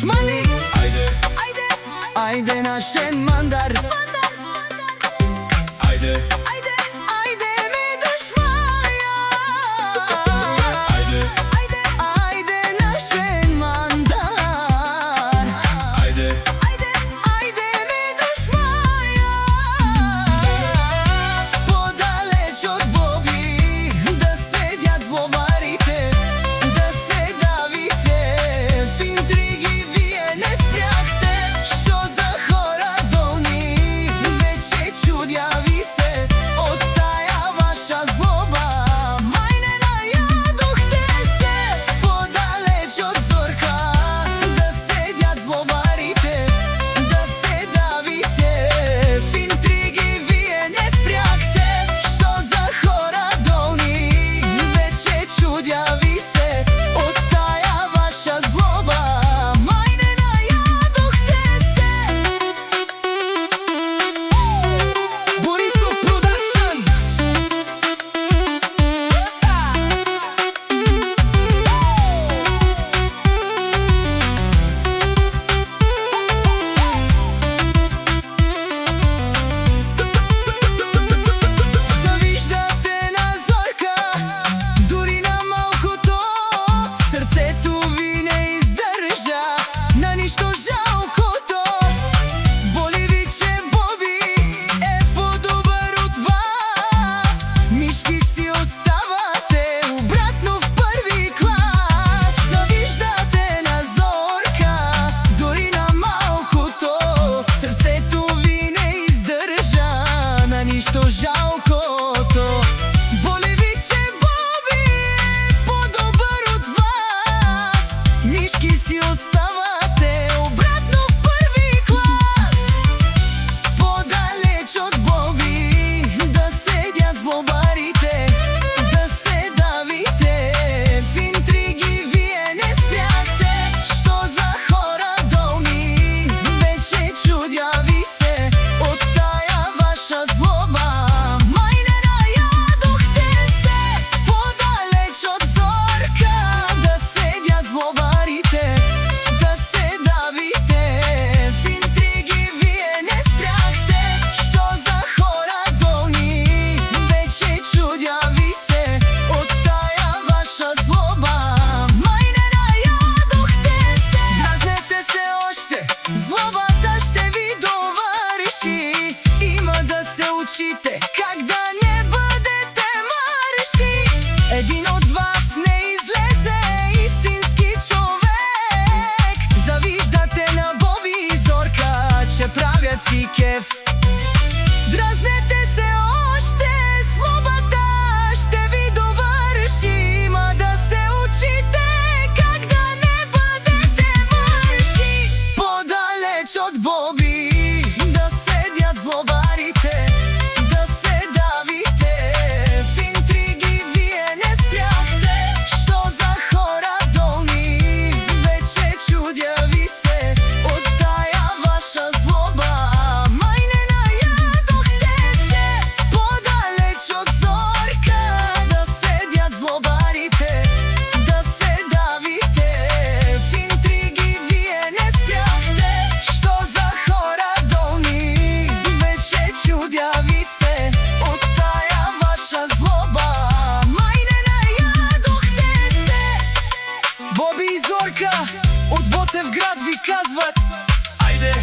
душмани. Ајде нашен мандар. Ајде ми душмаја. Ајде нашен мандар. Ајде ми душмаја. Подалеч од Боби да седјат злобарите, да се давите в интриги, вие не спряхте. Што за хора долни, веќе чудјави се од таја ваша злоба. Мај не најадохте се подалеч од Зорка, да седјат злобарите, да се давите в интриги, вие не спряхте. Што за хора долни, веќе чудјави се од таја ваша злоба. Мај не најадохте се. Борисов Продакшн. Завиждате на Зорка, дури на малкото. Срцето ви не издржа на ништо жалкото. Боли ви, че Боби е подобар од вас. Мишки си оставате обратно в први клас. Завиждате на Зорка, дури на малкото. Срцето ви не издржа на ништо жалкото. Боли ви, че Боби е подобар од вас. Мишки си оставате обратно в први клас. Подалеч од Боби да седјат злобарите, да се давите в интриги, вие не спряхте. Што за хора долни, веќе чудјави се од таја ваша злоба. Мај не најадохте се подалеч од Зорка, да седјат злобарите, да се давите в интриги, вие не спряхте. Што за хора долни, веќе чудјави се од таја ваша злоба. Мај не најадохте се. Дразнете се оште, злобата ще ви доварши. Има да се учите как да не бъдете марши. Един од вас не излезе истински човек. Завиждате на Боби и Зорка, че правят си кеф. Дразнете се оште, злобата ще ви довърши. Има да се учите как да не бъдете марши. Подалеч од Боби да седјат злобарите, да се давите в интриги, вие не спряхте. Што за хора долни, веќе чудјави се од таја ваша злоба. Мај не најадохте се подалеч од Зорка, да седјат злобарите, да се давите в интриги, вие не спряхте. Што за хора долни, веќе чудјави се од таја ваша злоба. Мај не најадохте се. Боби и Зорка од Ботевград ви казват: Ајде